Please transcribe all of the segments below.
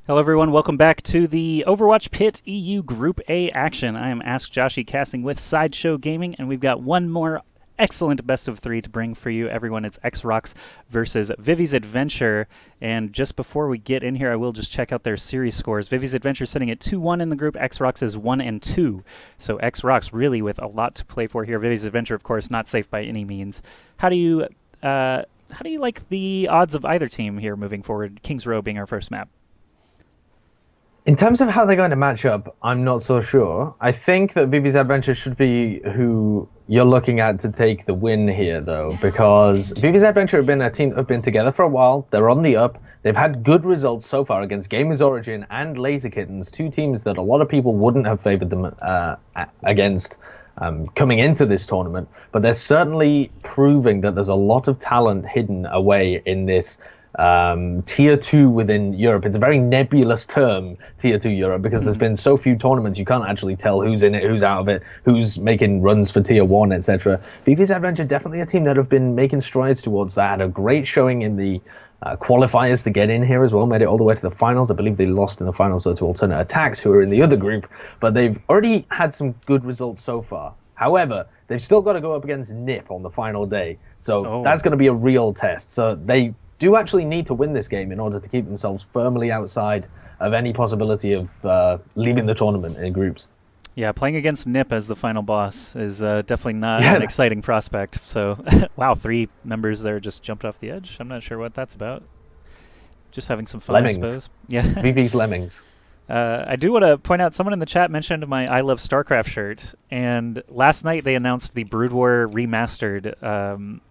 Hello everyone, welcome back to the Overwatch PIT EU Group A action. I am Ask Joshy casting with Sideshow Gaming, and we've got one more excellent best of three to bring for you, everyone. It's EX-ROX versus Vivi's Adventure, and just before we get in here, I will just check out their series scores. Vivi's Adventure sitting at 2-1 in the group, EX-ROX is 1-2, so EX-ROX really with a lot to play for here. Vivi's Adventure, of course, not safe by any means. How do you like the odds of either team here moving forward, Kings Row being our first map? In terms of how they're going to match up, I'm not so sure. I think that Vivi's Adventure should be who you're looking at to take the win here, though, because Vivi's Adventure have been a team that have been together for a while. They're on the up. They've had good results so far against Gamers Origin and Laser Kittens, two teams that a lot of people wouldn't have favored them against coming into this tournament. But they're certainly proving that there's a lot of talent hidden away in this tier 2 within Europe. It's a very nebulous term, tier 2 Europe, because there's been so few tournaments you can't actually tell who's in it, who's out of it, who's making runs for tier 1, etc. Vivi's Adventure definitely a team that have been making strides towards that. Had a great showing in the qualifiers to get in here as well, made it all the way to the finals. I believe they lost in the finals though to Alternate Attacks, who are in the other group, but they've already had some good results so far. However, they've still got to go up against NiP on the final day, so that's going to be a real test. So they do actually need to win this game in order to keep themselves firmly outside of any possibility of leaving the tournament in groups. Yeah, playing against NiP as the final boss is definitely not an exciting prospect. So, wow, 3 members there just jumped off the edge. I'm not sure what that's about. Just having some fun, Lemmings. I suppose. Yeah. Vivi's Lemmings. I do want to point out, someone in the chat mentioned my I Love StarCraft shirt, and last night they announced the Brood War Remastered.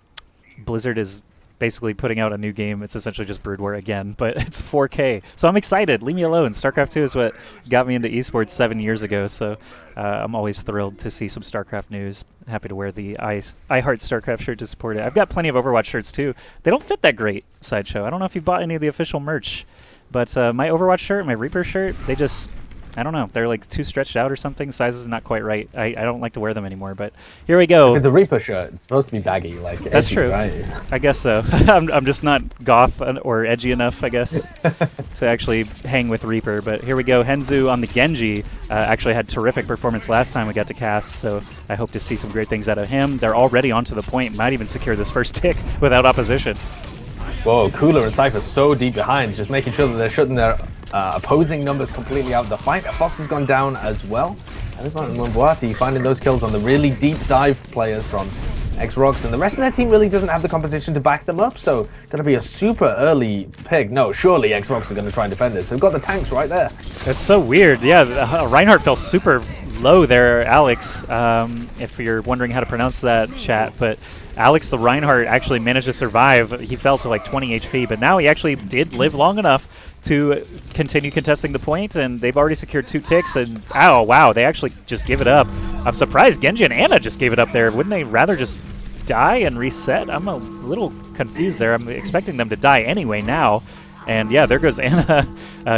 Blizzard is basically putting out a new game. It's essentially just Brood War again, but it's 4K. So I'm excited. Leave me alone. StarCraft 2 is what got me into esports 7 years ago, so I'm always thrilled to see some StarCraft news. Happy to wear the I Heart StarCraft shirt to support it. I've got plenty of Overwatch shirts too. They don't fit that great, Sideshow. I don't know if you've bought any of the official merch, but my Overwatch shirt, my Reaper shirt, they just, I don't know, they're like too stretched out or something. Size is not quite right. I don't like to wear them anymore, but here we go. If it's a Reaper shirt, it's supposed to be baggy, like that's edgy, true. right? I guess so. I'm just not goth or edgy enough, I guess, to actually hang with Reaper. But here we go. Henzu on the Genji actually had terrific performance last time we got to cast, so I hope to see some great things out of him. They're already onto the point. Might even secure this first tick without opposition. Whoa, Cooler and Cypher so deep behind, just making sure that they're shutting their opposing numbers completely out of the fight. Fox has gone down as well. And there's Mbuati finding those kills on the really deep dive players from EX-ROX, and the rest of their team really doesn't have the composition to back them up, so going to be a super early pick. No, surely EX-ROX are going to try and defend this. They've got the tanks right there. That's so weird. Yeah, Reinhardt fell super low there, Alex, if you're wondering how to pronounce that, chat, but Alex the Reinhardt actually managed to survive. He fell to like 20 HP, but now he actually did live long enough to continue contesting the point, and they've already secured 2 ticks, and oh wow, they actually just give it up. I'm surprised Genji and Ana just gave it up there. Wouldn't they rather just die and reset? I'm a little confused there. I'm expecting them to die anyway now. And yeah, there goes Ana.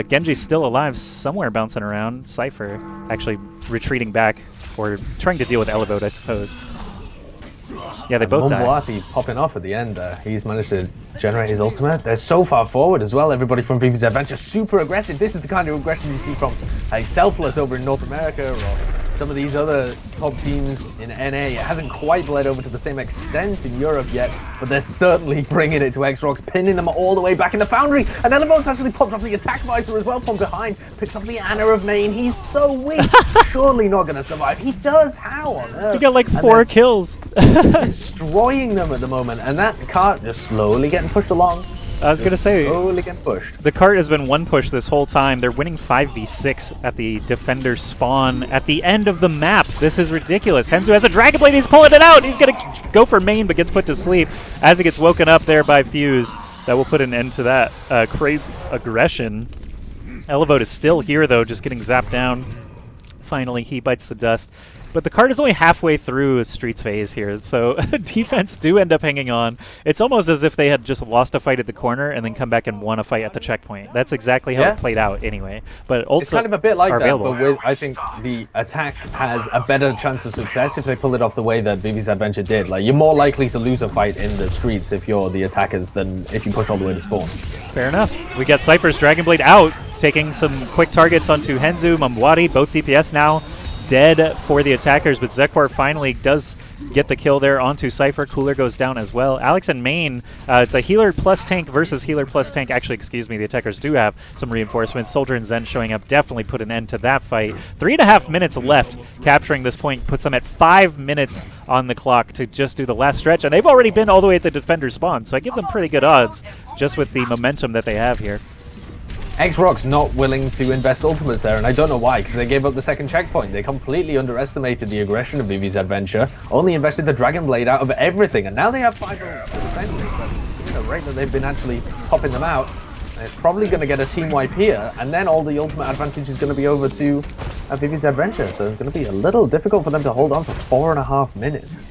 Genji's still alive somewhere, bouncing around. Cypher actually retreating back, or trying to deal with Elevode, I suppose. Yeah, they both died. Mbuati popping off at the end. He's managed to generate his ultimate. They're so far forward as well. Everybody from Vivi's Adventure super aggressive. This is the kind of aggression you see from Selfless over in North America, or some of these other top teams in NA. It hasn't quite bled over to the same extent in Europe yet, but they're certainly bringing it to EX-ROX, pinning them all the way back in the Foundry. And Elevode's actually popped off the attack visor as well from behind, picks up the Ana of Maine. He's so weak, surely not going to survive. He does. How on earth? He got like 4 kills. Destroying them at the moment, and that cart just slowly getting pushed along. I was going to say, slowly getting pushed. The cart has been one push this whole time. They're winning 5v6 at the defender spawn at the end of the map. This is ridiculous. Henzu has a Dragon Blade. He's pulling it out. He's going to go for main, but gets put to sleep as he gets woken up there by Fuse. That will put an end to that crazy aggression. Elevode is still here, though, just getting zapped down. Finally, he bites the dust. But the card is only halfway through Streets phase here, so defense do end up hanging on. It's almost as if they had just lost a fight at the corner and then come back and won a fight at the checkpoint. That's exactly how it played out anyway. But also, it's kind of a bit like that, available. but I think the attack has a better chance of success if they pull it off the way that Vivi's Adventure did. Like, you're more likely to lose a fight in the streets if you're the attackers than if you push all the way to spawn. Fair enough. We got Cypher's Dragon Blade out. taking some quick targets onto Henzu, Mamwadi, both DPS now dead for the attackers, but Zekor finally does get the kill there onto Cypher. Cooler goes down as well. Alex and Main, it's a healer plus tank versus healer plus tank. Actually, excuse me, the attackers do have some reinforcements. Soldier and Zen showing up definitely put an end to that fight. 3.5 minutes left. Capturing this point puts them at 5 minutes on the clock to just do the last stretch, and they've already been all the way at the defender spawn, so I give them pretty good odds just with the momentum that they have here. EX-ROX not willing to invest ultimates there, and I don't know why, because they gave up the second checkpoint. They completely underestimated the aggression of Vivi's Adventure, only invested the Dragon Blade out of everything, and now they have 5 ults to defend it. But the rate that they've been actually popping them out, they're probably going to get a team wipe here, and then all the ultimate advantage is going to be over to Vivi's Adventure, so it's going to be a little difficult for them to hold on for 4.5 minutes.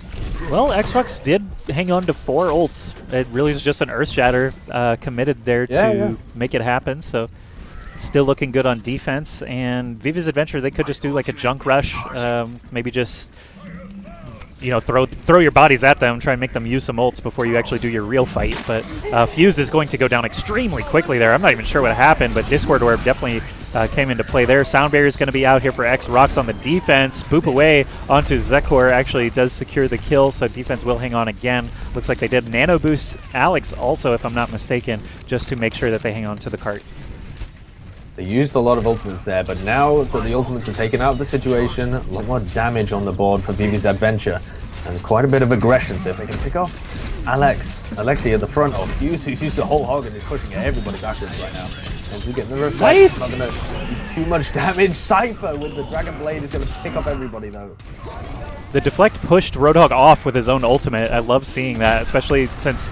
Well, EX-ROX did hang on to 4 ults. It really was just an Earth Shatter committed there to make it happen. So still looking good on defense. And Vivi's Adventure, they could just do like a junk rush, maybe just throw your bodies at them, try and make them use some ults before you actually do your real fight. But Fuse is going to go down extremely quickly there. I'm not even sure what happened, but Discord Orb definitely came into play there. Sound Barrier is going to be out here for EX-ROX on the defense. Boop away onto Zekor actually does secure the kill, so defense will hang on again. Looks like they did nano boost Alex also, if I'm not mistaken, just to make sure that they hang on to the cart. They used a lot of ultimates there, but now that the ultimates are taken out of the situation, a lot more damage on the board for Vivi's Adventure, and quite a bit of aggression. So if they can pick off Alexi at the front, or Fuse, who's used the whole hog and is pushing everybody backwards right now. And to get the reflect, nice! Not going to do too much damage. Cypher with the Dragon Blade is going to pick up everybody though. The deflect pushed Roadhog off with his own ultimate. I love seeing that, especially since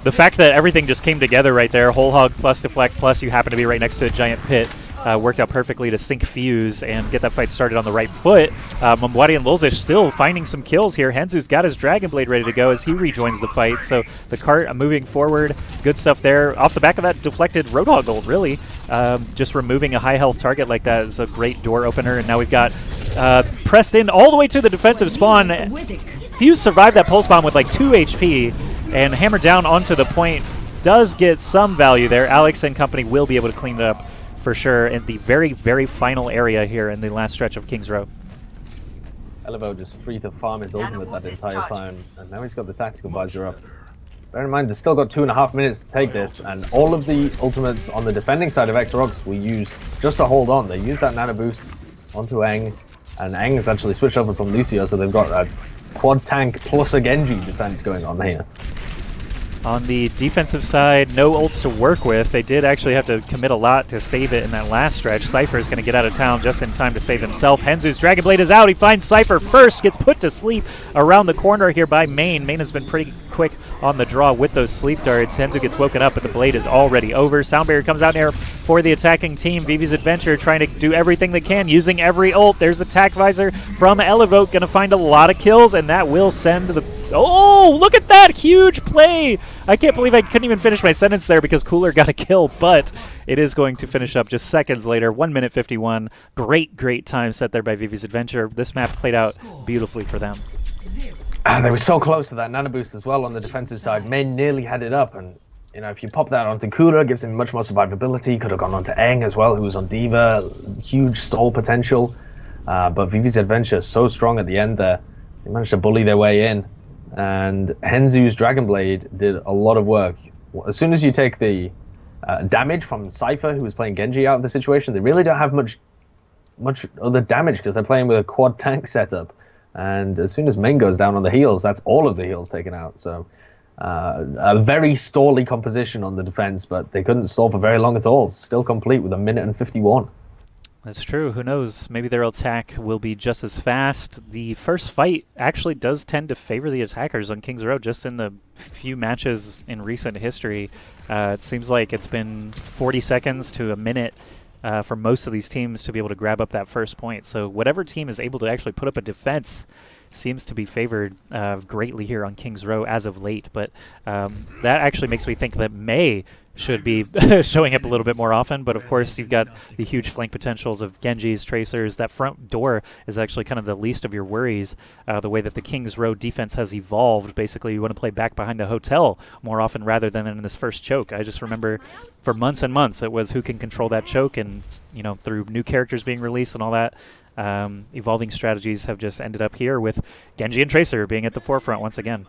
the fact that everything just came together right there. Whole hog plus deflect plus you happen to be right next to a giant pit. Worked out perfectly to sync Fuse and get that fight started on the right foot. Mamwadi and Lulzish still finding some kills here. Henzu's got his Dragon Blade ready to go as he rejoins the fight. So the cart moving forward. Good stuff there. Off the back of that deflected Roadhog ult, really. Just removing a high health target like that is a great door opener. And now we've got pressed in all the way to the defensive spawn. Fuse survived that pulse bomb with like 2 HP and hammered down onto the point. Does get some value there. Alex and company will be able to clean it up for sure in the very, very final area here in the last stretch of King's Row. Elevo just free to farm his ultimate that entire time, and now he's got the tactical visor up. Bear in mind, they've still got 2.5 minutes to take this, and all of the ultimates on the defending side of EX-ROX were used just to hold on. They used that nano boost onto Eng, and Eng has actually switched over from Lucio, so they've got a quad tank plus a Genji defense going on here. On the defensive side, no ults to work with. They did actually have to commit a lot to save it in that last stretch. Cypher is going to get out of town just in time to save himself. Henzu's Dragon Blade is out. He finds Cypher first, gets put to sleep around the corner here by Main. Main has been pretty quick on the draw with those sleep darts. Henzu gets woken up, but the blade is already over. Sound Barrier comes out here for the attacking team. Vivi's Adventure trying to do everything they can, using every ult. There's the tac visor from Elevote, going to find a lot of kills, and that will send the... Oh, look at that huge play! I can't believe I couldn't even finish my sentence there because Cooler got a kill, but it is going to finish up just seconds later. 1 minute 51. Great, great time set there by Vivi's Adventure. This map played out beautifully for them. They were so close to that nano boost as well on the defensive side. Main nearly had it up, and you know, if you pop that onto Cooler, gives him much more survivability. Could have gone onto Eng as well, who was on Diva. Huge stall potential, but Vivi's Adventure so strong at the end there. They managed to bully their way in. And Henzu's Dragon Blade did a lot of work. As soon as you take the damage from Cypher, who was playing Genji, out of the situation, they really don't have much other damage because they're playing with a quad tank setup. And as soon as Main goes down on the heals, that's all of the heals taken out. So a very stally composition on the defense, but they couldn't stall for very long at all. Still complete with 1 minute and 51. That's true. Who knows? Maybe their attack will be just as fast. The first fight actually does tend to favor the attackers on King's Row just in the few matches in recent history. It seems like it's been 40 seconds to a minute for most of these teams to be able to grab up that first point. So whatever team is able to actually put up a defense seems to be favored greatly here on King's Row as of late. But that actually makes me think that Mei should be showing up a little bit more often, but of course you've got the huge flank potentials of Genjis, Tracers. That front door is actually kind of the least of your worries, the way that the King's Row defense has evolved. Basically, you want to play back behind the hotel more often rather than in this first choke. I just remember for months and months it was who can control that choke, and you know, through new characters being released and all that, evolving strategies have just ended up here with Genji and Tracer being at the forefront once again.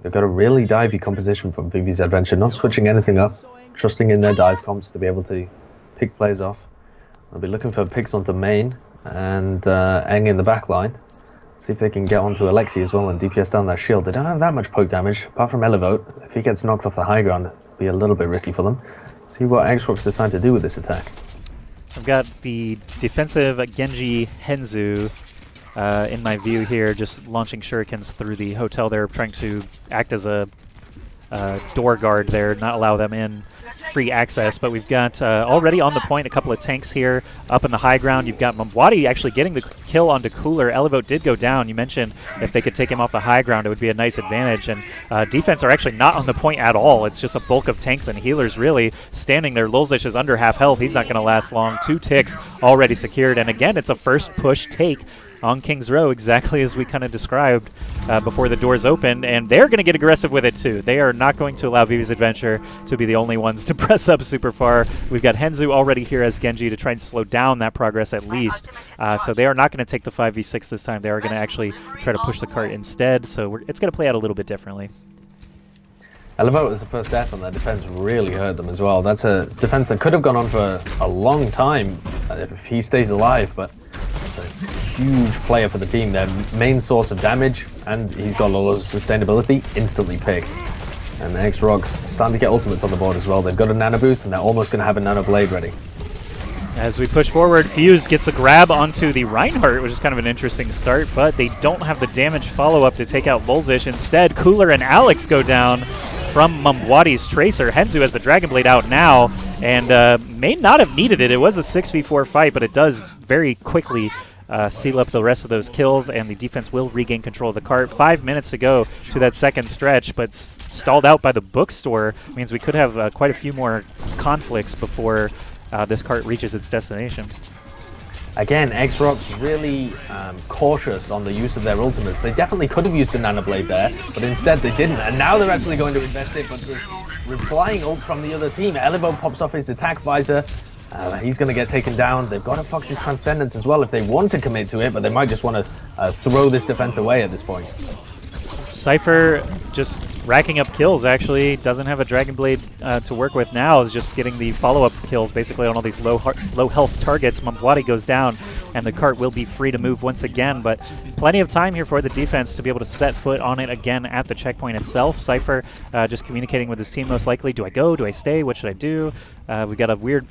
They've got a really divey composition from Vivi's Adventure, not switching anything up, trusting in their dive comps to be able to pick plays off. They'll be looking for picks onto main and Eng in the back line. See if they can get onto Alexi as well and DPS down that shield. They don't have that much poke damage, apart from Elevote. If he gets knocked off the high ground, it'll be a little bit risky for them. See what EX-ROX decide to do with this attack. I've got the defensive Genji Henzu in my view here, just launching shurikens through the hotel there, trying to act as a door guard there, not allow them in free access. But we've got already on the point a couple of tanks here up in the high ground. You've got Mamwadi actually getting the kill onto Cooler. Elevote did go down. You mentioned if they could take him off the high ground, it would be a nice advantage. And defense are actually not on the point at all. It's just a bulk of tanks and healers really standing there. Lulzish is under half health. He's not going to last long. 2 ticks already secured. And again, it's a first push take on King's Row, exactly as we kind of described before the doors opened, and they're going to get aggressive with it too. They are not going to allow Vivi's Adventure to be the only ones to press up super far. We've got Henzu already here as Genji to try and slow down that progress at least. So they are not going to take the 5v6 this time. They are going to actually try to push the cart instead, so it's going to play out a little bit differently. Elevote as the first death on that defense really hurt them as well. That's a defense that could have gone on for a long time if he stays alive, but it's a huge player for the team. Their main source of damage, and he's got a lot of sustainability, instantly picked. And the EX-ROX starting to get ultimates on the board as well. They've got a nano boost, and they're almost going to have a nano blade ready. As we push forward, Fuse gets a grab onto the Reinhardt, which is kind of an interesting start, but they don't have the damage follow-up to take out Lulzish. Instead, Cooler and Alex go down from Mamwadi's Tracer. Henzu has the Dragon Blade out now, and may not have needed it. It was a 6v4 fight, but it does very quickly seal up the rest of those kills, and the defense will regain control of the cart. 5 minutes to go to that second stretch, but stalled out by the bookstore means we could have quite a few more conflicts before this cart reaches its destination. Again, EX-ROX really cautious on the use of their ultimates. They definitely could have used the Nano Blade there, but instead they didn't. And now they're actually going to invest it, but there's replying ult from the other team. Elevo pops off his attack visor. He's going to get taken down. They've got to Fox's Transcendence as well if they want to commit to it, but they might just want to throw this defense away at this point. Cypher just racking up kills, actually. Doesn't have a Dragon Blade to work with now. Is just getting the follow-up kills basically on all these low health targets. Mamwadi goes down, and the cart will be free to move once again, but plenty of time here for the defense to be able to set foot on it again at the checkpoint itself. Cypher just communicating with his team most likely. Do I go? Do I stay? What should I do? We've got a weird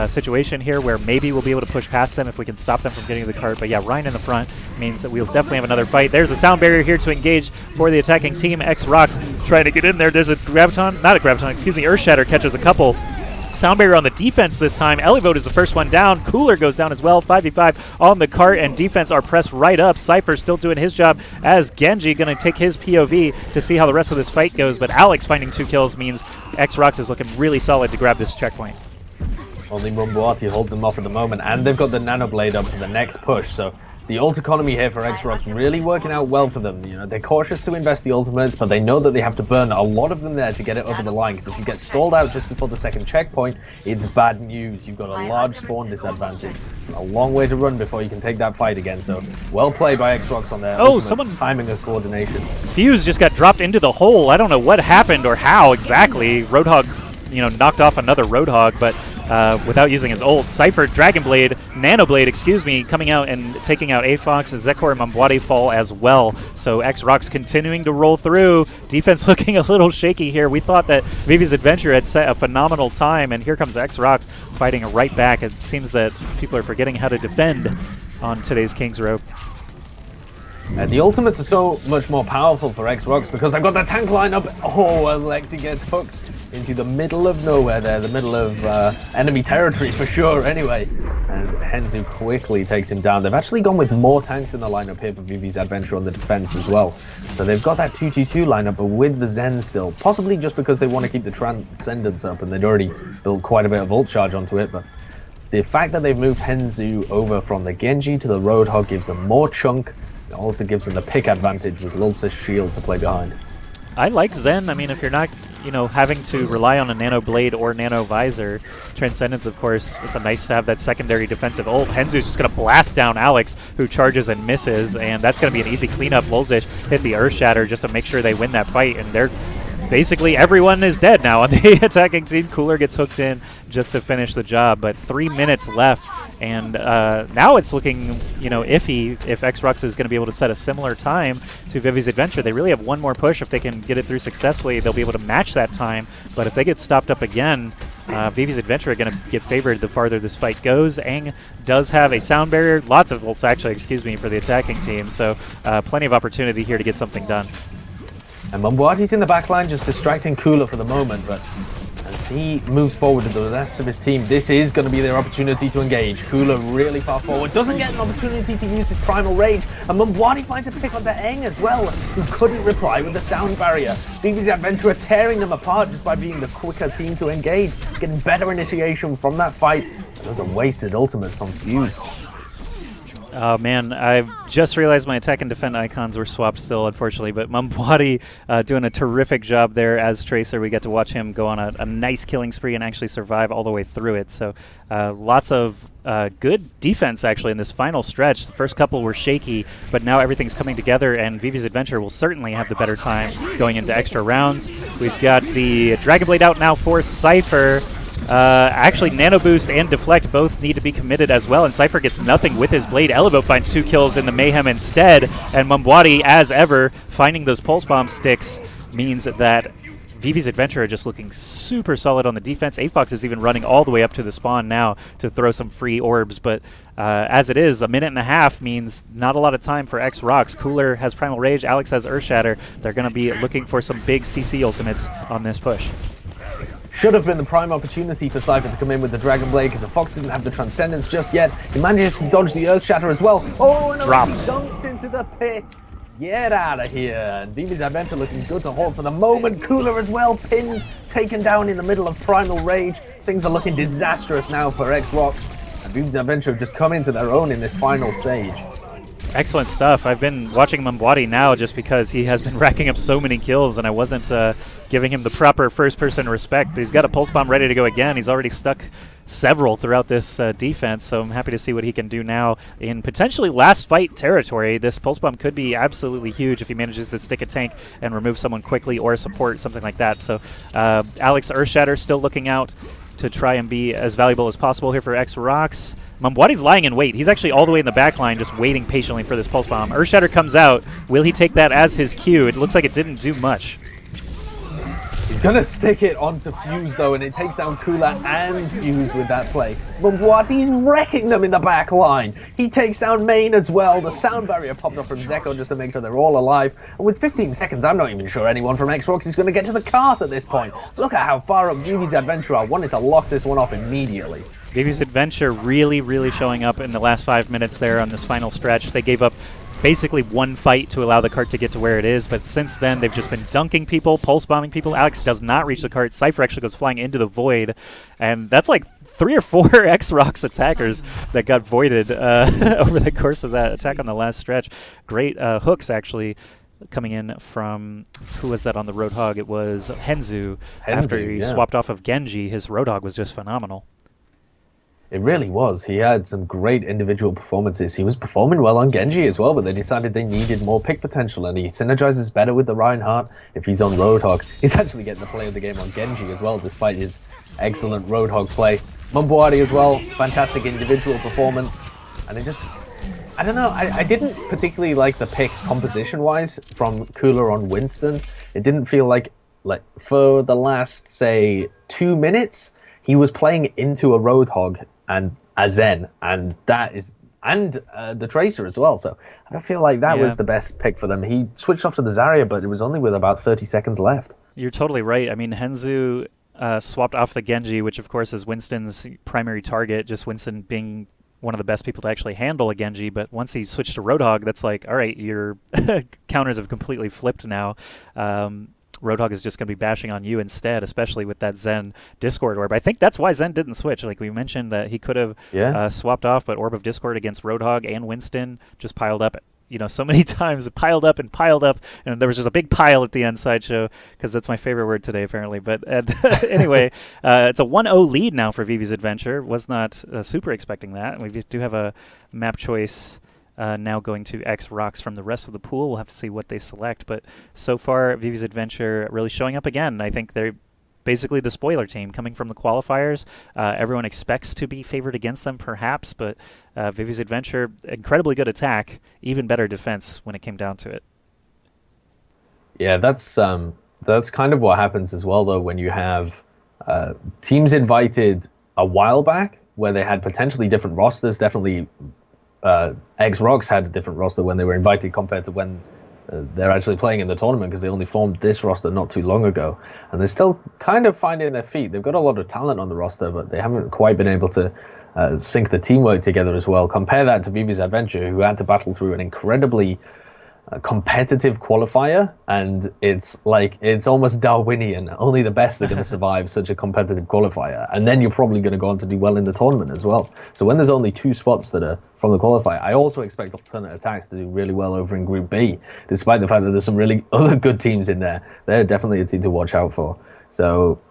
situation here where maybe we'll be able to push past them if we can stop them from getting to the cart. But yeah, Ryan in the front means that we'll definitely have another fight. There's a sound barrier here to engage for the attacking team. EX-ROX trying to get in there. There's a Graviton, not a Graviton, excuse me, Earthshatter catches a couple. Sound barrier on the defense this time. Elevote is the first one down. Cooler goes down as well. 5v5 on the cart, and defense are pressed right up. Cypher still doing his job as Genji going to take his POV to see how the rest of this fight goes, but Alex finding 2 kills means EX-ROX is looking really solid to grab this checkpoint. Only Mamwadi hold them off at the moment, and they've got the Nano Blade up for the next push, so the ult economy here for EX-ROX really working out well for them. You know, they're cautious to invest the ultimates, but they know that they have to burn a lot of them there to get it over the line, because if you get stalled out just before the second checkpoint, it's bad news. You've got a large spawn disadvantage, a long way to run before you can take that fight again, so well played by EX-ROX on their timing and coordination. Fuse just got dropped into the hole. I don't know what happened or how exactly. Roadhog, you know, knocked off another Roadhog, but without using his ult. Cypher, Dragon Blade, Nano Blade, excuse me, coming out and taking out Aafox, and Zekor and Mamwadi fall as well. So EX-ROX continuing to roll through. Defense looking a little shaky here. We thought that Vivi's Adventure had set a phenomenal time, and here comes EX-ROX fighting right back. It seems that people are forgetting how to defend on today's King's Row. The ultimates are so much more powerful for EX-ROX because I've got the tank line up. Oh, Alexi gets hooked into the middle of nowhere there, the middle of enemy territory for sure anyway. and Henzu quickly takes him down. They've actually gone with more tanks in the lineup here for Vivi's Adventure on the defense as well. So they've got that 2-2-2 lineup, but with the Zen still. Possibly just because they want to keep the Transcendence up, and they'd already built quite a bit of ult charge onto it, but the fact that they've moved Henzu over from the Genji to the Roadhog gives them more chunk. It also gives them the pick advantage with Lulza's shield to play behind. I like Zen. I mean, if you're not, having to rely on a Nano Blade or Nano Visor, Transcendence, of course, it's a nice to have that secondary defensive ult. Henzu's just going to blast down Alex, who charges and misses, and that's going to be an easy cleanup. Lulzich hit the Earth Shatter just to make sure they win that fight, and they're basically everyone is dead now on the attacking team. Cooler gets hooked in just to finish the job, but 3 minutes left, and now it's looking, iffy if EX-ROX is going to be able to set a similar time to Vivi's Adventure. They really have one more push. If they can get it through successfully, they'll be able to match that time, but if they get stopped up again, Vivi's Adventure are going to get favored the farther this fight goes. Aang does have a sound barrier, lots of ults actually, for the attacking team, so plenty of opportunity here to get something done. And Mumbuati's in the backline, just distracting Cooler for the moment, but as he moves forward with the rest of his team, this is going to be their opportunity to engage. Cooler really far forward, doesn't get an opportunity to use his Primal Rage, and Mumbuati finds a pick on the Aang as well, who couldn't reply with the sound barrier. Vivi's Adventure tearing them apart just by being the quicker team to engage, getting better initiation from that fight. Those are wasted ultimates from Fuse. Oh man, I just realized my attack and defend icons were swapped still, unfortunately, but Mumbuati doing a terrific job there as Tracer. We get to watch him go on a nice killing spree and actually survive all the way through it. So lots of good defense actually in this final stretch. The first couple were shaky, but now everything's coming together, and Vivi's Adventure will certainly have the better time going into extra rounds. We've got the Dragon Blade out now for Cypher. Actually, Nano Boost and Deflect both need to be committed as well, and Cypher gets nothing with his Blade. Elevo finds 2 kills in the Mayhem instead, and Mumbuati, as ever, finding those Pulse Bomb sticks means that Vivi's Adventure are just looking super solid on the defense. AFOX is even running all the way up to the spawn now to throw some free orbs, but as it is, 1.5 minutes means not a lot of time for EX-ROX. Cooler has Primal Rage, Alex has Earth Shatter. They're going to be looking for some big CC ultimates on this push. Should have been the prime opportunity for Cypher to come in with the Dragon Blade, because the Fox didn't have the Transcendence just yet. He manages to dodge the Earth Shatter as well. Oh, and he dunked into the pit. Get out of here. And Vivi's Adventure looking good to hold for the moment. Cooler as well, pinned, taken down in the middle of Primal Rage. Things are looking disastrous now for EX-ROX. And Vivi's Adventure have just come into their own in this final stage. Excellent stuff. I've been watching Mumbuati now just because he has been racking up so many kills, and I wasn't giving him the proper first-person respect, but he's got a Pulse Bomb ready to go again. He's already stuck several throughout this defense, so I'm happy to see what he can do now in potentially last fight territory. This Pulse Bomb could be absolutely huge if he manages to stick a tank and remove someone quickly or support, something like that. So Alex Earth Shatter still looking out to try and be as valuable as possible here for EX-ROX. Mumbuati's lying in wait. He's actually all the way in the back line just waiting patiently for this Pulse Bomb. Earth Shatter comes out. Will he take that as his cue? It looks like it didn't do much. He's going to stick it onto Fuse, though, and it takes down Cooler and Fuse with that play. Mumbuati's wrecking them in the back line. He takes down Main as well. The sound barrier popped up from Zeko just to make sure they're all alive. And with 15 seconds, I'm not even sure anyone from EX-ROX is going to get to the cart at this point. Look at how far up Vivi's Adventure are. Wanted to lock this one off immediately. Vivi's Adventure really showing up in the last 5 minutes there on this final stretch. They gave up basically one fight to allow the cart to get to where it is, but since then they've just been dunking people, pulse bombing people. Alex does not reach the cart. Cypher actually goes flying into the void, and that's like 3 or 4 EX-ROX attackers that got voided over the course of that attack on the last stretch. Great hooks actually coming in from, who was that on the Roadhog? It was Henzu. After he swapped off of Genji, his Roadhog was just phenomenal. It really was. He had some great individual performances. He was performing well on Genji as well, but they decided they needed more pick potential, and he synergizes better with the Reinhardt if he's on Roadhog. He's actually getting the play of the game on Genji as well, despite his excellent Roadhog play. Mumbuati as well, fantastic individual performance. And it just, I don't know, I didn't particularly like the pick composition-wise from Cooler on Winston. It didn't feel like for the last, say, 2 minutes, he was playing into a Roadhog and a Zen, and that is, and the Tracer as well. So I don't feel like that was the best pick for them. He switched off to the Zarya, but it was only with about 30 seconds left. You're totally right. I mean, Henzu swapped off the Genji, which of course is Winston's primary target, just Winston being one of the best people to actually handle a Genji, but once he switched to Roadhog, that's like, all right, your counters have completely flipped now. Roadhog is just going to be bashing on you instead, especially with that Zen Discord Orb. I think that's why Zen didn't switch. Like we mentioned that he could have swapped off, but Orb of Discord against Roadhog and Winston just piled up, so many times. It piled up, and there was just a big pile at the end. Sideshow, because that's my favorite word today, apparently. But anyway, it's a 1-0 lead now for Vivi's Adventure. Was not super expecting that. We do have a map choice now going to EX-ROX from the rest of the pool. We'll have to see what they select. But so far, Vivi's Adventure really showing up again. I think they're basically the spoiler team coming from the qualifiers. Everyone expects to be favored against them, perhaps, but Vivi's Adventure, incredibly good attack, even better defense when it came down to it. Yeah, that's kind of what happens as well, though, when you have teams invited a while back where they had potentially different rosters. Definitely, EX-ROX had a different roster when they were invited compared to when they're actually playing in the tournament, because they only formed this roster not too long ago, and they're still kind of finding their feet. They've got a lot of talent on the roster, but they haven't quite been able to sync the teamwork together as well. Compare that to Vivi's Adventure, who had to battle through an incredibly competitive qualifier, and it's almost Darwinian. Only the best are going to survive such a competitive qualifier, and then you're probably going to go on to do well in the tournament as well. So when there's only 2 spots that are from the qualifier, I also expect alternate attacks to do really well over in Group B, despite the fact that there's some really other good teams in there. They're definitely a team to watch out for. So,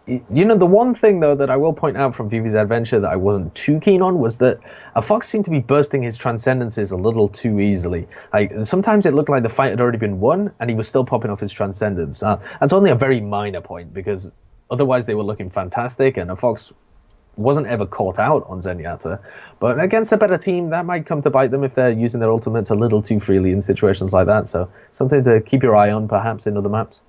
the one thing, though, that I will point out from Vivi's Adventure that I wasn't too keen on was that Fox seemed to be bursting his transcendences a little too easily. Like, sometimes it looked like the fight had already been won, and he was still popping off his transcendence. That's only a very minor point, because otherwise they were looking fantastic, and Fox wasn't ever caught out on Zenyatta. But against a better team, that might come to bite them if they're using their ultimates a little too freely in situations like that. So something to keep your eye on, perhaps, in other maps.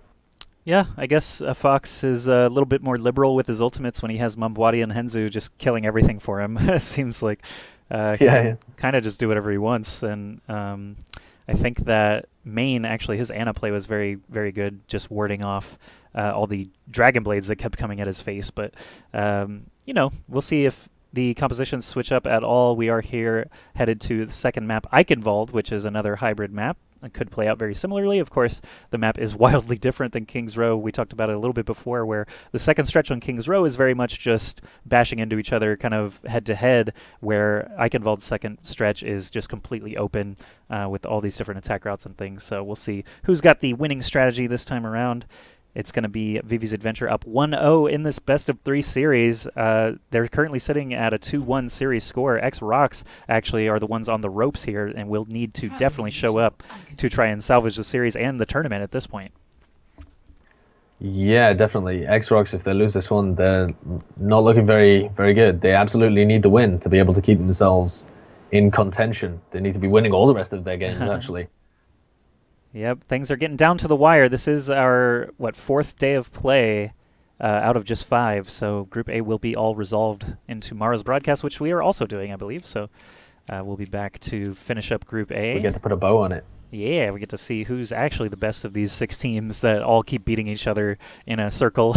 Yeah, I guess Fox is a little bit more liberal with his ultimates when he has Mambwadi and Henzu just killing everything for him. It seems like he can kind of just do whatever he wants. And I think that main, actually, his Ana play was very, very good, just warding off all the Dragon Blades that kept coming at his face. But, we'll see if the compositions switch up at all. We are here headed to the second map, Eichenwald, which is another hybrid map. It could play out very similarly. Of course, the map is wildly different than King's Row. We talked about it a little bit before, where the second stretch on King's Row is very much just bashing into each other kind of head-to-head, where Eichenwald's second stretch is just completely open with all these different attack routes and things. So we'll see who's got the winning strategy this time around. It's going to be Vivi's Adventure up 1-0 in this best-of-3 series. They're currently sitting at a 2-1 series score. EX-ROX actually are the ones on the ropes here, and will need to definitely show up to try and salvage the series and the tournament at this point. Yeah, definitely. EX-ROX, if they lose this one, they're not looking very, very good. They absolutely need the win to be able to keep themselves in contention. They need to be winning all the rest of their games, actually. Yep, things are getting down to the wire. This is our, 4th day of play out of just 5. So Group A will be all resolved in tomorrow's broadcast, which we are also doing, I believe. So we'll be back to finish up Group A. We get to put a bow on it. Yeah, we get to see who's actually the best of these 6 teams that all keep beating each other in a circle.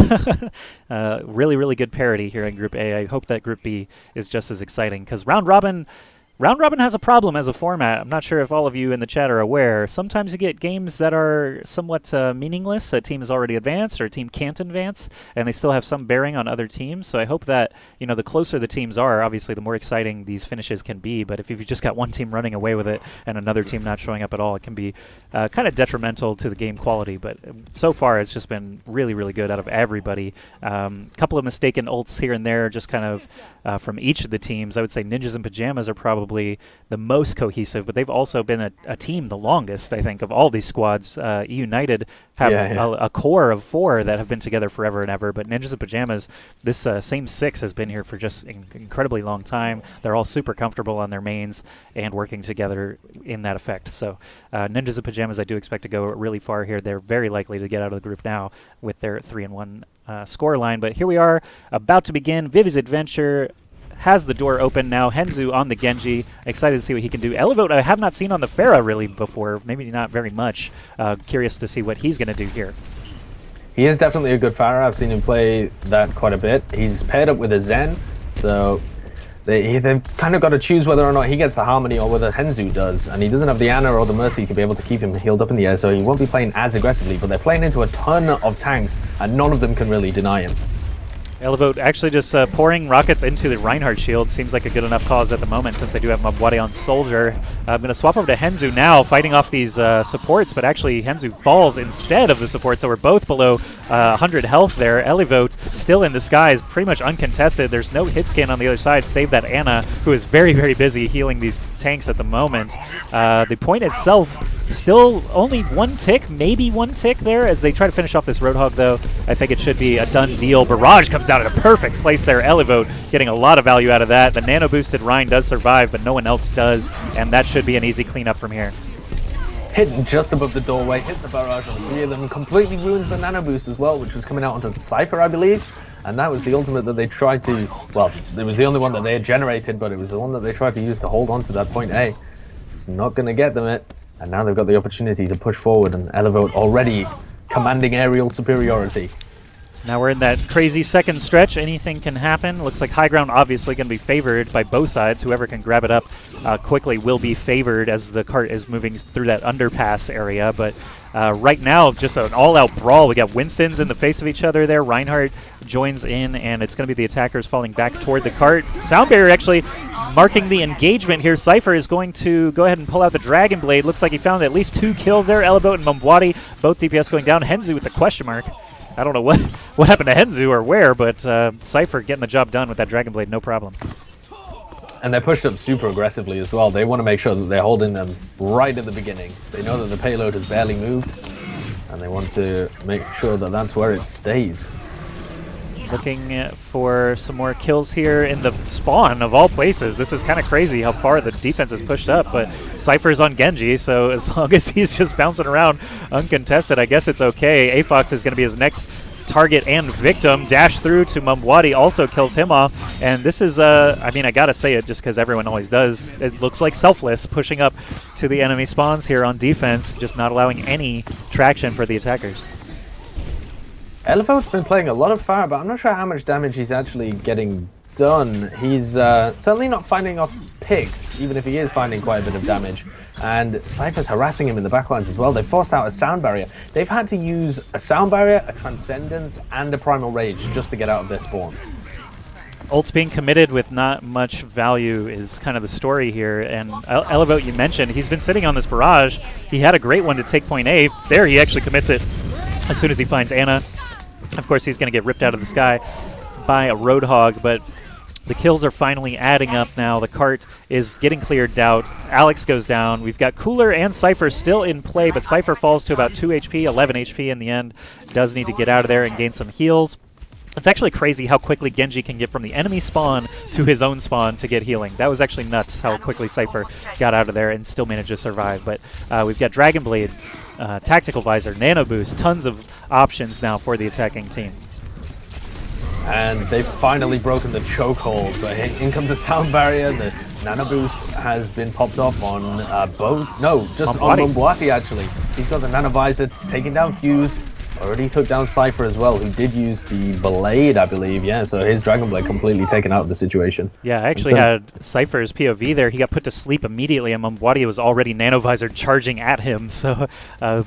Really, really good parity here in Group A. I hope that Group B is just as exciting, because Round Robin has a problem as a format. I'm not sure if all of you in the chat are aware. Sometimes you get games that are somewhat meaningless. A team is already advanced or a team can't advance, and they still have some bearing on other teams. So I hope that, the closer the teams are, obviously the more exciting these finishes can be. But if you've just got one team running away with it and another team not showing up at all, it can be kind of detrimental to the game quality. But so far, it's just been really, really good out of everybody. A couple of mistaken ults here and there, just kind of from each of the teams. I would say Ninjas in Pajamas are probably the most cohesive, but they've also been a team the longest, I think, of all these squads. United have a core of 4 that have been together forever and ever, but Ninjas in Pajamas, this same 6 has been here for just an incredibly long time. They're all super comfortable on their mains and working together in that effect. So Ninjas in Pajamas, I do expect to go really far here. They're very likely to get out of the group now with their 3-1 score line. But here we are, about to begin. Vivi's Adventure has the door open now. Henzu on the Genji. Excited to see what he can do. Elevote I have not seen on the Pharah really before. Maybe not very much. Curious to see what he's going to do here. He is definitely a good Pharah. I've seen him play that quite a bit. He's paired up with a Zen, so They've kind of got to choose whether or not he gets the Harmony or whether Henzu does, and he doesn't have the Ana or the Mercy to be able to keep him healed up in the air, so he won't be playing as aggressively, but they're playing into a ton of tanks, and none of them can really deny him. Elevote actually just pouring rockets into the Reinhardt shield seems like a good enough cause at the moment since they do have Mabwadi on Soldier. I'm going to swap over to Henzu now, fighting off these supports, but actually Henzu falls instead of the supports, so we're both below 100 health there. Elevote still in the skies, pretty much uncontested. There's no hit scan on the other side, save that Ana, who is very, very busy healing these tanks at the moment. The point itself, still only one tick, maybe one tick there as they try to finish off this Roadhog, though. I think it should be a done deal. Barrage comes down at a perfect place there. Elevote getting a lot of value out of that. The nano-boosted Rhine does survive, but no one else does, and that should be an easy cleanup from here. Hitting just above the doorway, hits the barrage on the three of them, completely ruins the nano boost as well, which was coming out onto the Cypher, I believe. And that was the ultimate that they tried to, well, it was the only one that they had generated, but it was the one that they tried to use to hold on to that point A. It's not going to get them it. And now they've got the opportunity to push forward, and Elevote already commanding aerial superiority. Now we're in that crazy second stretch. Anything can happen. Looks like high ground obviously going to be favored by both sides. Whoever can grab it up quickly will be favored as the cart is moving through that underpass area. But right now, just an all-out brawl. We got Winston's in the face of each other there. Reinhardt joins in, and it's going to be the attackers falling back toward the cart. Sound Barrier actually marking the engagement here. Cypher is going to go ahead and pull out the Dragon Blade. Looks like he found at least 2 kills there. Elevote and Mabwadi, both DPS going down. Henzu with the question mark. I don't know what happened to Henzu or where, but Cypher getting the job done with that Dragon Blade, no problem. And they're pushed up super aggressively as well. They want to make sure that they're holding them right at the beginning. They know that the payload has barely moved, and they want to make sure that that's where it stays. Looking for some more kills here in the spawn, of all places. This is kind of crazy how far the defense is pushed up, but Cypher's on Genji, so as long as he's just bouncing around uncontested, I guess it's okay. A-Fox is going to be his next target and victim. Dash through to Mabwadi, also kills him off, and this is, I mean, I gotta say it just because everyone always does. It looks like Selfless pushing up to the enemy spawns here on defense, just not allowing any traction for the attackers. Elevote's been playing a lot of fire, but I'm not sure how much damage he's actually getting done. He's certainly not finding off picks, even if he is finding quite a bit of damage. And Cypher's harassing him in the backlines as well. They've forced out a sound barrier. They've had to use a sound barrier, a transcendence, and a primal rage just to get out of their spawn. Ults being committed with not much value is kind of the story here. And Elevote, you mentioned, he's been sitting on this barrage. He had a great one to take point A. There, he actually commits it as soon as he finds Ana. Of course, he's going to get ripped out of the sky by a Roadhog, but the kills are finally adding up now. The cart is getting cleared out. Alex goes down. We've got Cooler and Cypher still in play, but Cypher falls to about 2 HP, 11 HP in the end. Does need to get out of there and gain some heals. It's actually crazy how quickly Genji can get from the enemy spawn to his own spawn to get healing. That was actually nuts how quickly Cypher got out of there and still managed to survive. But we've got Dragon Blade, Tactical Visor, Nano Boost, tons of options now for the attacking team. And they've finally broken the chokehold, but in comes a sound barrier. The Nano Boost has been popped off on both. No, just on Mabwadi actually. He's got the Nano Visor taking down Fuse. Already took down Cypher as well, who did use the Blade, I believe. Yeah, so his Dragon Blade completely taken out of the situation. Yeah, I actually had Cypher's POV there. He got put to sleep immediately, and Mabwadi was already Nanovisor charging at him. So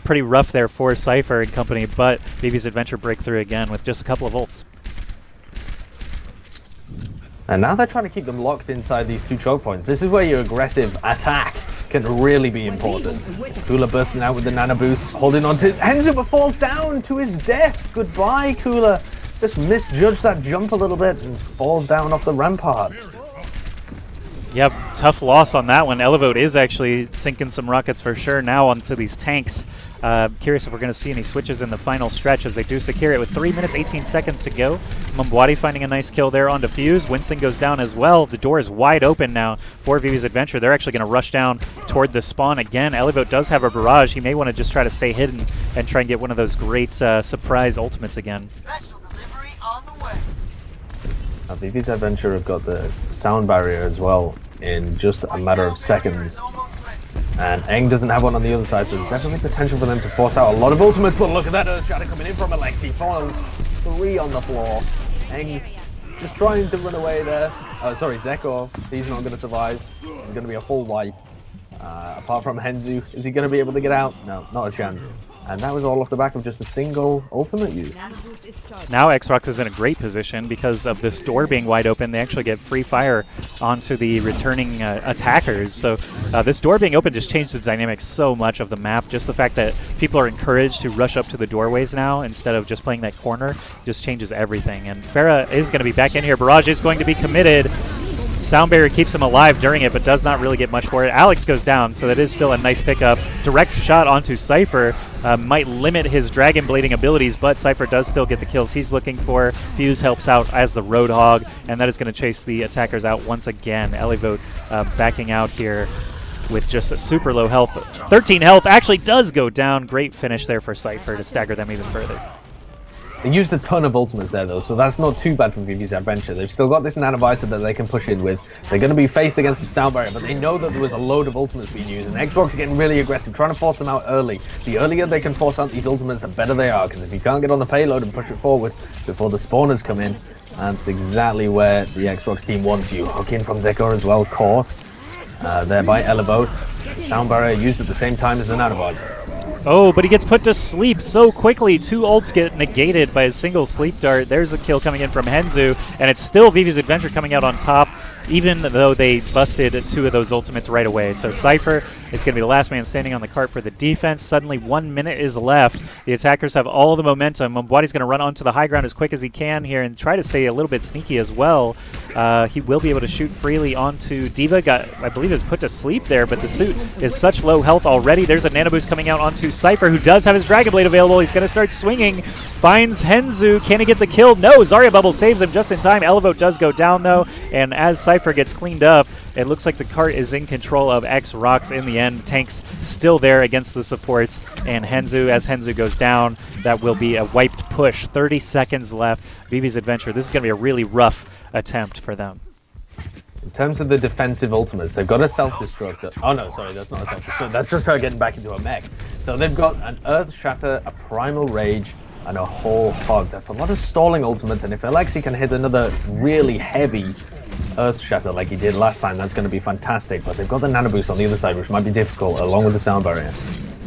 pretty rough there for Cypher and company, but Vivi's Adventure breakthrough again with just a couple of ults. And now they're trying to keep them locked inside these 2 choke points. This is where your aggressive attack can really be important. Cooler bursting out with the Nano Boost, holding on to Henzu, but falls down to his death. Goodbye, Cooler. Just misjudged that jump a little bit and falls down off the ramparts. Yep, tough loss on that one. Elevote is actually sinking some rockets for sure now onto these tanks. Curious if we're going to see any switches in the final stretch as they do secure it with 3 minutes, 18 seconds to go. Mabwadi finding a nice kill there on Defuse. Winston goes down as well. The door is wide open now for Vivi's Adventure. They're actually going to rush down toward the spawn again. Elevote does have a barrage. He may want to just try to stay hidden and try and get one of those great surprise ultimates again. Vivi's Adventure have got the sound barrier as well in just a matter of seconds. And Eng doesn't have one on the other side, so there's definitely potential for them to force out a lot of ultimates. But look at that Earth Shatter coming in from Alexi. Falls 3 on the floor. Eng's just trying to run away there. sorry, Zekor. He's not going to survive. It's going to be a full wipe. Apart from Henzu, is he going to be able to get out? No, not a chance. And that was all off the back of just a single ultimate use. Now EX-ROX is in a great position because of this door being wide open. They actually get free fire onto the returning attackers. So this door being open just changed the dynamics so much of the map. Just the fact that people are encouraged to rush up to the doorways now instead of just playing that corner just changes everything. And Farah is going to be back in here. Barrage is going to be committed. Sound Barrier keeps him alive during it, but does not really get much for it. Alex goes down, so that is still a nice pickup. Direct shot onto Cypher might limit his Dragon Blading abilities, but Cypher does still get the kills he's looking for. Fuse helps out as the Roadhog, and that is going to chase the attackers out once again. Elevote backing out here with just a super low health. 13 health actually does go down. Great finish there for Cypher to stagger them even further. They used a ton of ultimates there, though, so that's not too bad for Vivi's Adventure. They've still got this Nanovisor that they can push in with. They're going to be faced against the Sound Barrier, but they know that there was a load of ultimates being used, and EX-ROX are getting really aggressive, trying to force them out early. The earlier they can force out these ultimates, the better they are, because if you can't get on the payload and push it forward before the spawners come in, that's exactly where the EX-ROX team wants you. Hook in from Zekor as well, caught there by Elevote. The Sound Barrier used at the same time as the Nanovisor. Oh, but he gets put to sleep so quickly. 2 ults get negated by a single sleep dart. There's a kill coming in from Henzu, and it's still Vivi's Adventure coming out on top, even though they busted 2 of those ultimates right away. So Cypher is going to be the last man standing on the cart for the defense. Suddenly 1 minute is left. The attackers have all the momentum. Mwadi's going to run onto the high ground as quick as he can here and try to stay a little bit sneaky as well. He will be able to shoot freely onto D.Va. I believe is put to sleep there, but the suit is such low health already. There's a nano boost coming out onto Cypher, who does have his Dragon Blade available. He's going to start swinging. Finds Henzu. Can he get the kill? No. Zarya Bubble saves him just in time. Elevote does go down, though, and as Cypher gets cleaned up, it looks like the cart is in control of EX-ROX in the end. Tank's still there against the supports, and Henzu, as Henzu goes down, that will be a wiped push. 30 seconds left. Vivi's Adventure. This is going to be a really rough attempt for them. In terms of the defensive ultimates, they've got a self-destruct. Oh no, sorry, that's not a self-destruct. That's just her getting back into a mech. So they've got an Earth Shatter, a Primal Rage, and a Whole Hog. That's a lot of stalling ultimates, and if Alexi can hit another really heavy Earth Shatter like he did last time, that's going to be fantastic. But they've got the Nano Boost on the other side, which might be difficult, along with the Sound Barrier.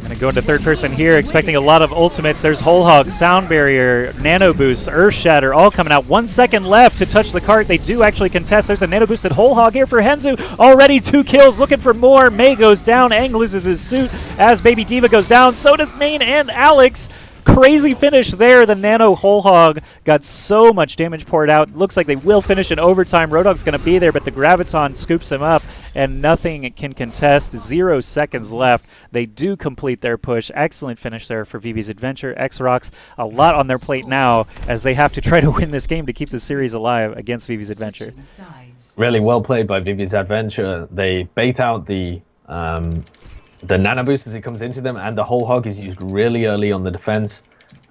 Going to go into third person here, expecting a lot of ultimates. There's Whole Hog, Sound Barrier, Nano Boost, Earth Shatter, all coming out. 1 second left to touch the cart. They do actually contest. There's a Nano Boosted Whole Hog here for Henzu. Already 2 kills, looking for more. May goes down. Aang loses his suit as Baby D.Va goes down. So does Main and Alex. Crazy finish there. The Nano Whole Hog got so much damage poured out. Looks like they will finish in overtime. Roadhog's going to be there, but the Graviton scoops him up, and nothing can contest. 0 seconds left. They do complete their push. Excellent finish there for Vivi's Adventure. EX-ROX, a lot on their plate now as they have to try to win this game to keep the series alive against Vivi's Adventure. Really well played by Vivi's Adventure. They bait out the Nano Boost as it comes into them, and the Whole Hog is used really early on the defense.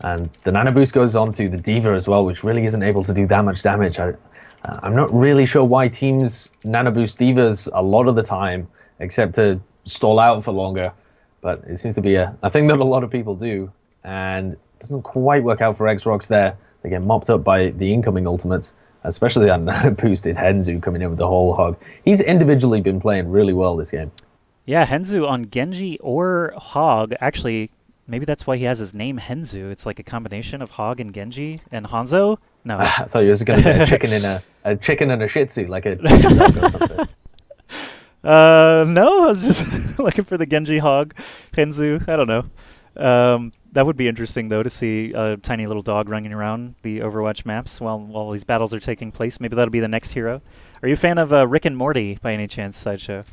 And the Nano Boost goes on to the D.Va as well, which really isn't able to do that much damage. I'm not really sure why teams Nano Boost D.Vas a lot of the time, except to stall out for longer. But it seems to be a thing that a lot of people do, and it doesn't quite work out for EX-ROX there. They get mopped up by the incoming ultimates, especially that Nano Boosted Henzu coming in with the Whole Hog. He's individually been playing really well this game. Yeah, Henzu on Genji or Hog. Actually, maybe that's why he has his name Henzu. It's like a combination of Hog and Genji and Hanzo. No, I thought you was going to say a chicken and a Shih Tzu, like a chicken dog or something. No, I was just looking for the Genji Hog Henzu. I don't know. That would be interesting though to see a tiny little dog running around the Overwatch maps while these battles are taking place. Maybe that'll be the next hero. Are you a fan of Rick and Morty by any chance, Sideshow?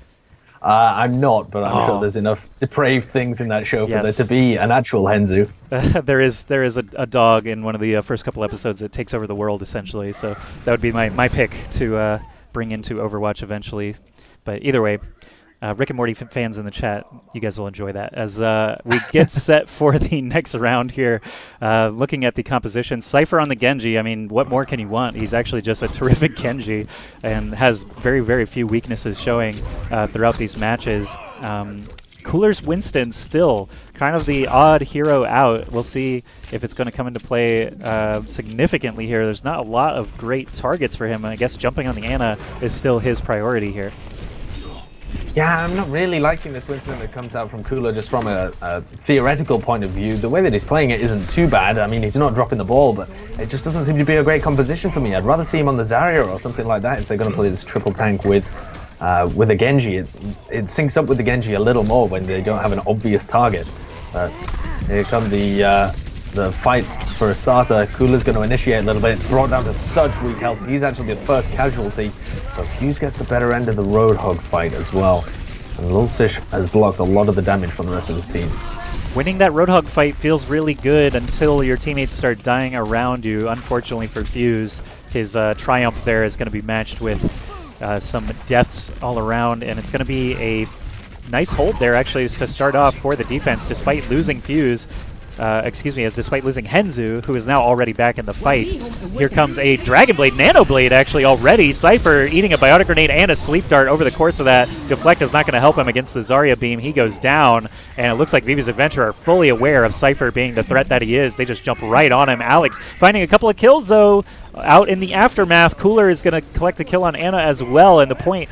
I'm not, but I'm sure there's enough depraved things in that show for there to be an actual Henzu. There is a dog in one of the first couple episodes that takes over the world, essentially. So that would be my pick to bring into Overwatch eventually. But either way, Rick and Morty fans in the chat, you guys will enjoy that. As we get set for the next round here, looking at the composition, Cypher on the Genji, I mean, what more can you want? He's actually just a terrific Genji and has very, very few weaknesses showing throughout these matches. Cooler's Winston still kind of the odd hero out. We'll see if it's going to come into play significantly here. There's not a lot of great targets for him. I guess jumping on the Ana is still his priority here. Yeah, I'm not really liking this Winston that comes out from Cooler just from a theoretical point of view. The way that he's playing it isn't too bad. I mean, he's not dropping the ball, but it just doesn't seem to be a great composition for me. I'd rather see him on the Zarya or something like that if they're going to play this triple tank with a Genji. It syncs up with the Genji a little more when they don't have an obvious target. Here comes the fight for a starter. Cooler's going to initiate a little bit, brought down to such weak health. He's actually the first casualty, so Fuse gets the better end of the Roadhog fight as well. And Lulsish has blocked a lot of the damage from the rest of his team. Winning that Roadhog fight feels really good until your teammates start dying around you. Unfortunately for Fuse, his triumph there is going to be matched with some deaths all around, and it's going to be a nice hold there actually to start off for the defense despite losing Fuse. Despite losing Henzu, who is now already back in the fight. Here comes a Dragon Blade, Nano Blade actually already. Cypher eating a Biotic Grenade and a Sleep Dart over the course of that. Deflect is not going to help him against the Zarya beam. He goes down, and it looks like Vivi's Adventure are fully aware of Cypher being the threat that he is. They just jump right on him. Alex finding a couple of kills, though, out in the aftermath. Cooler is going to collect a kill on Ana as well, and the point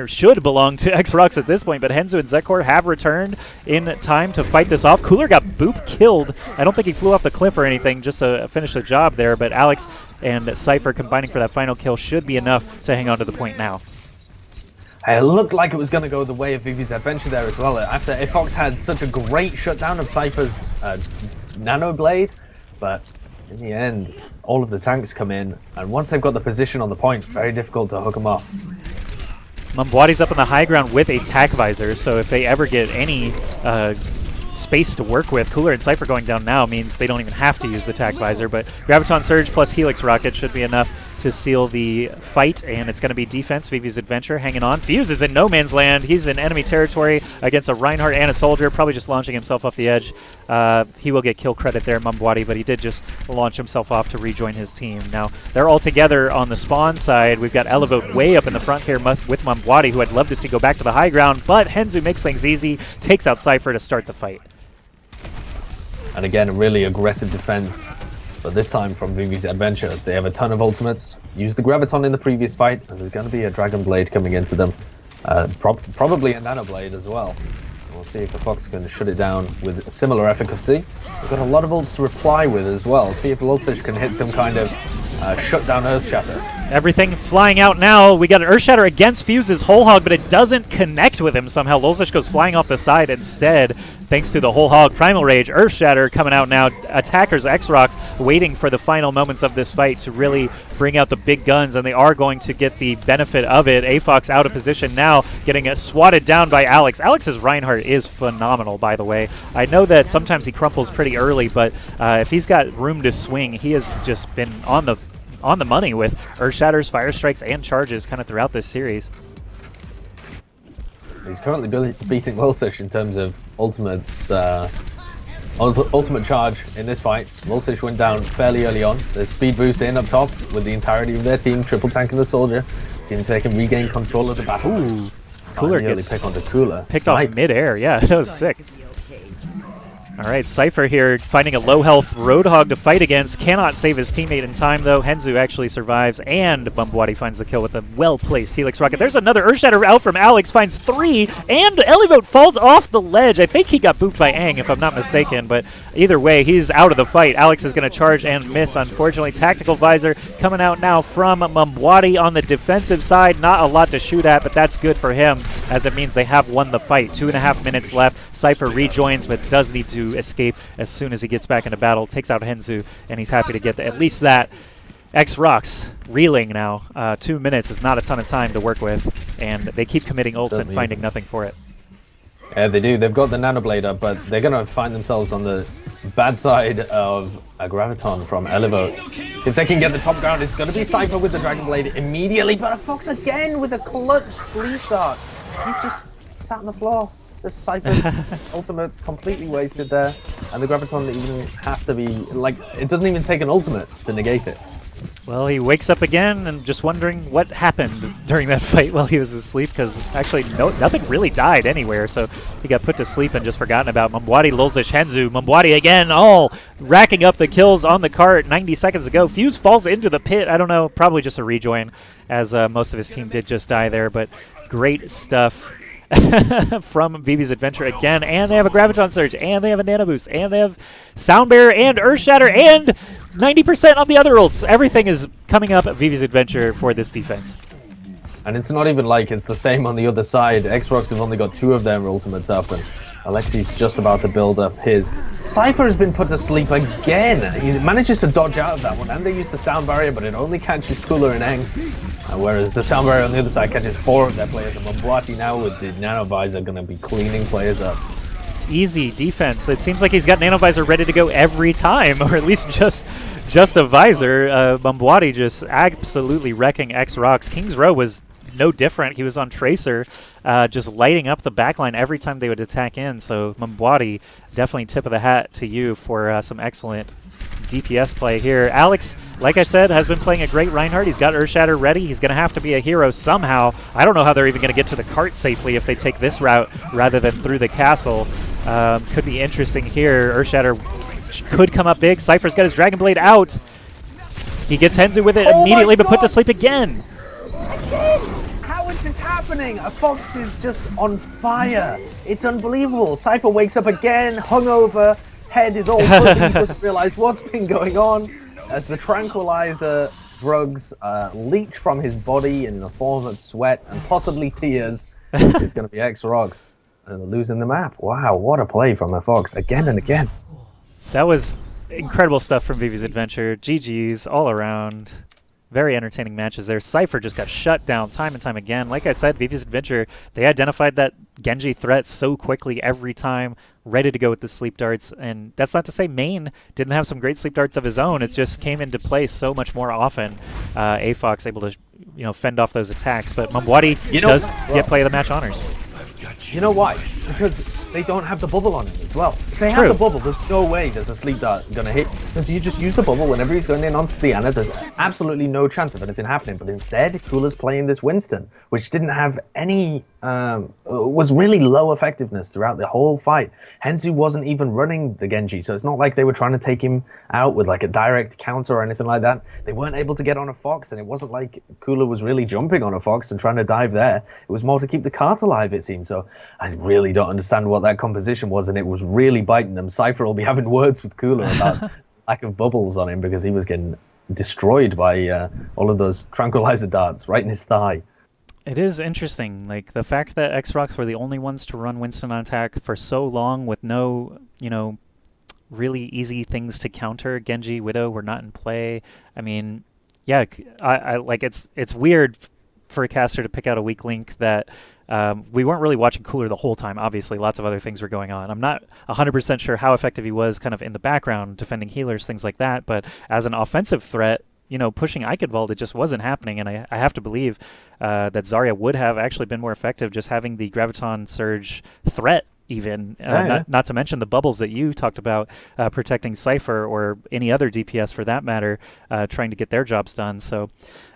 should belong to EX-ROX at this point, but Henzu and Zekor have returned in time to fight this off. Cooler got boop killed. I don't think he flew off the cliff or anything, just to finish the job there, but Alex and Cypher combining for that final kill should be enough to hang on to the point now. It looked like it was going to go the way of Vivi's Adventure there as well, after EX-ROX had such a great shutdown of Cypher's Nano Blade, but in the end, all of the tanks come in, and once they've got the position on the point, very difficult to hook them off. Mambwadi's up on the high ground with a tack visor, so if they ever get any space to work with, Cooler and Cypher going down now means they don't even have to use the tack visor, but Graviton Surge plus Helix Rocket should be enough to seal the fight, and it's going to be defense. Vivi's Adventure hanging on. Fuse is in no man's land. He's in enemy territory against a Reinhardt and a Soldier, probably just launching himself off the edge. He will get kill credit there, Mambwadi, but he did just launch himself off to rejoin his team. Now, they're all together on the spawn side. We've got Elevote way up in the front here with Mambwadi, who I'd love to see go back to the high ground, but Henzu makes things easy, takes out Cypher to start the fight. And again, a really aggressive defense. But this time from Vivi's Adventure, they have a ton of ultimates. Used the Graviton in the previous fight, and there's going to be a Dragon Blade coming into them. Probably a Nano Blade as well. We'll see if the Fox can shut it down with similar efficacy. We've got a lot of ults to reply with as well. See if Lulsish can hit some kind of shutdown Earth Shatter. Everything flying out now. We got an Earth Shatter against Fuse's Whole Hog, but it doesn't connect with him somehow. Lulsish goes flying off the side instead, thanks to the Whole Hog. Primal Rage, Earth Shatter coming out now. Attackers, EX-ROX, waiting for the final moments of this fight to really bring out the big guns, and they are going to get the benefit of it. AFOX out of position now, getting swatted down by Alex. Alex's Reinhardt is phenomenal, by the way. I know that sometimes he crumples pretty early, but if he's got room to swing, he has just been on the money with Earth Shatters, Fire Strikes, and Charges kind of throughout this series. He's currently beating Lulsish in terms of ultimates, ultimate charge in this fight. Lulsish went down fairly early on. There's speed boost in up top with the entirety of their team, triple tanking the Soldier. Seems they can regain control of the battle. Ooh, Cooler gets pick onto Cooler. Picked off mid-air. Yeah, that was sick. All right, Cypher here finding a low-health Roadhog to fight against. Cannot save his teammate in time, though. Henzu actually survives, and Mambwadi finds the kill with a well-placed Helix Rocket. There's another Earth Shatter out from Alex, finds 3, and Elevote falls off the ledge. I think he got booped by Aang, if I'm not mistaken, but either way, he's out of the fight. Alex is going to charge and miss, unfortunately. Tactical Visor coming out now from Mambwadi on the defensive side. Not a lot to shoot at, but that's good for him, as it means they have won the fight. 2.5 minutes left. Cypher rejoins, but does need to escape as soon as he gets back into battle, takes out Henzu, and he's happy to get at least that. EX-ROX reeling now. 2 minutes is not a ton of time to work with, and they keep committing ults and finding nothing for it. Yeah, they do. They've got the Nano Blade up, but they're going to find themselves on the bad side of a Graviton from Elevote. If they can get the top ground, it's going to be Cypher with the Dragon Blade immediately, but a Fox again with a clutch Sleep Dart. He's just sat on the floor. Just Cypher's ultimate's completely wasted there, and the Graviton even has to be, like, it doesn't even take an ultimate to negate it. Well, he wakes up again and just wondering what happened during that fight while he was asleep, because actually nothing really died anywhere, so he got put to sleep and just forgotten about. Mambwadi lulls Henzu. Mambwadi again, racking up the kills on the cart 90 seconds ago. Fuse falls into the pit. I don't know, probably just a rejoin, as most of his team did just die there, but great stuff from Vivi's Adventure again. And they have a Graviton Surge, and they have a Nano Boost, and they have Sound Barrier and Earth Shatter, and 90% on the other ults. Everything is coming up at Vivi's Adventure for this defense. And it's not even like it's the same on the other side. EX-ROX have only got 2 of their ultimates up, and Alexi's just about to build up his. Cypher has been put to sleep again. He manages to dodge out of that one, and they use the Sound Barrier, but it only catches Cooler and Eng. Whereas the Sound Barrier on the other side catches 4 of their players, and Mambwadi now with the Nano Visor going to be cleaning players up. Easy defense. It seems like he's got Nano Visor ready to go every time, or at least just a Visor. Mambwadi just absolutely wrecking EX-ROX. King's Row was no different. He was on Tracer, just lighting up the backline every time they would attack in. So Mambwadi, definitely tip of the hat to you for some excellent DPS play here. Alex, like I said, has been playing a great Reinhardt. He's got Earth Shatter ready. He's going to have to be a hero somehow. I don't know how they're even going to get to the cart safely if they take this route rather than through the castle. Could be interesting here. Earth Shatter could come up big. Cypher's got his Dragon Blade out. He gets Henzu with it immediately, but put to sleep again. How is this happening? A Fox is just on fire. It's unbelievable. Cypher wakes up again, hungover. Head is all fuzzy. He doesn't realize what's been going on as the tranquilizer drugs leach from his body in the form of sweat and possibly tears. It's going to be EX-ROX losing the map. Wow, what a play from the Fox again and again. That was incredible stuff from Vivi's Adventure. GG's all around. Very entertaining matches there. Cypher just got shut down time and time again. Like I said, Vivi's Adventure, they identified that Genji threat so quickly every time, ready to go with the sleep darts. And that's not to say Main didn't have some great sleep darts of his own. It just came into play so much more often. A-Fox able to fend off those attacks. But Mambwadi does get play of the match honors. You know why? Because they don't have the bubble on him as well. If they have the bubble, there's no way there's a sleep dart gonna hit. Because you just use the bubble whenever he's going in onto Diana, there's absolutely no chance of anything happening. But instead, Cooler's playing this Winston, which didn't have any, was really low effectiveness throughout the whole fight. Henzu wasn't even running the Genji, so it's not like they were trying to take him out with like a direct counter or anything like that. They weren't able to get on a Fox, and it wasn't like Cooler was really jumping on a Fox and trying to dive there. It was more to keep the cart alive, it seemed. So I really don't understand what that composition was, and it was really biting them. Cypher will be having words with Cooler about lack of bubbles on him because he was getting destroyed by all of those tranquilizer darts right in his thigh. It is interesting, like the fact that EX-ROX were the only ones to run Winston on attack for so long with no, really easy things to counter. Genji, Widow were not in play. I mean, yeah, I like it's weird for a caster to pick out a weak link that we weren't really watching Cooler the whole time. Obviously, lots of other things were going on. I'm not 100% sure how effective he was kind of in the background, defending healers, things like that. But as an offensive threat, pushing Eichenwald, it just wasn't happening. And I have to believe that Zarya would have actually been more effective just having the Graviton Surge threat even, not to mention the bubbles that you talked about protecting Cypher or any other DPS for that matter, trying to get their jobs done. So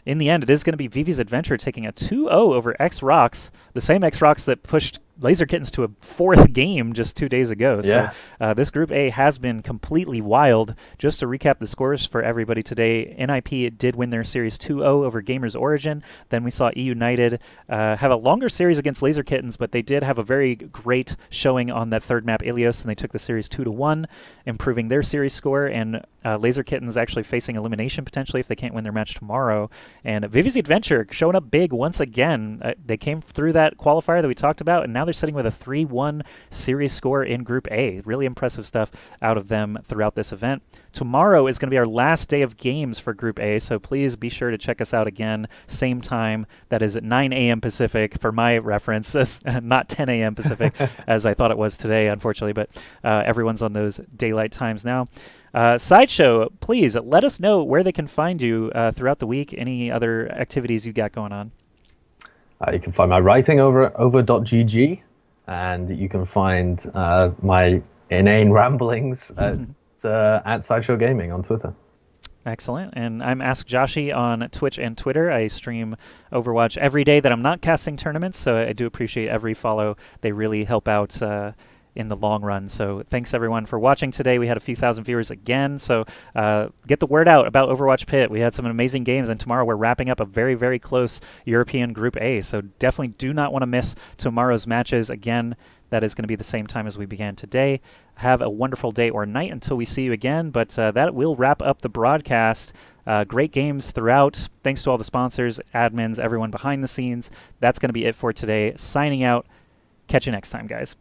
in the end, it is going to be Vivi's Adventure taking a 2-0 over EX-ROX, the same EX-ROX that pushed Laser Kittens to a 4th game just 2 days ago. Yeah. So this Group A has been completely wild. Just to recap the scores for everybody today, NIP did win their series 2-0 over Gamers Origin. Then we saw E United have a longer series against Laser Kittens, but they did have a very great showing on that third map, Ilios, and they took the series 2-1, improving their series score. And Laser Kittens actually facing elimination potentially if they can't win their match tomorrow. And Vivi's Adventure showing up big once again. They came through that qualifier that we talked about, and now they're sitting with a 3-1 series score in Group A. Really impressive stuff out of them throughout this event. Tomorrow is going to be our last day of games for Group A, so please be sure to check us out again, same time. That is at 9 a.m. Pacific for my reference, not 10 a.m. Pacific as I thought it was today, unfortunately, but everyone's on those daylight times now. Sideshow, please let us know where they can find you throughout the week, any other activities you got going on. You can find my writing over .gg, and you can find my inane ramblings at Sideshow Gaming on Twitter. Excellent. And I'm Ask Joshi on Twitch and Twitter. I stream Overwatch every day that I'm not casting tournaments, so I do appreciate every follow. They really help out in the long run. So thanks everyone for watching today. We had a few thousand viewers again, so get the word out about Overwatch PIT. We had some amazing games, and tomorrow we're wrapping up a very, very close European Group A, so definitely do not want to miss tomorrow's matches. Again, that is going to be the same time as we began today. Have a wonderful day or night until we see you again, but that will wrap up the broadcast. Great games throughout. Thanks to all the sponsors, admins, everyone behind the scenes. That's going to be it for today. Signing out. Catch you next time, guys.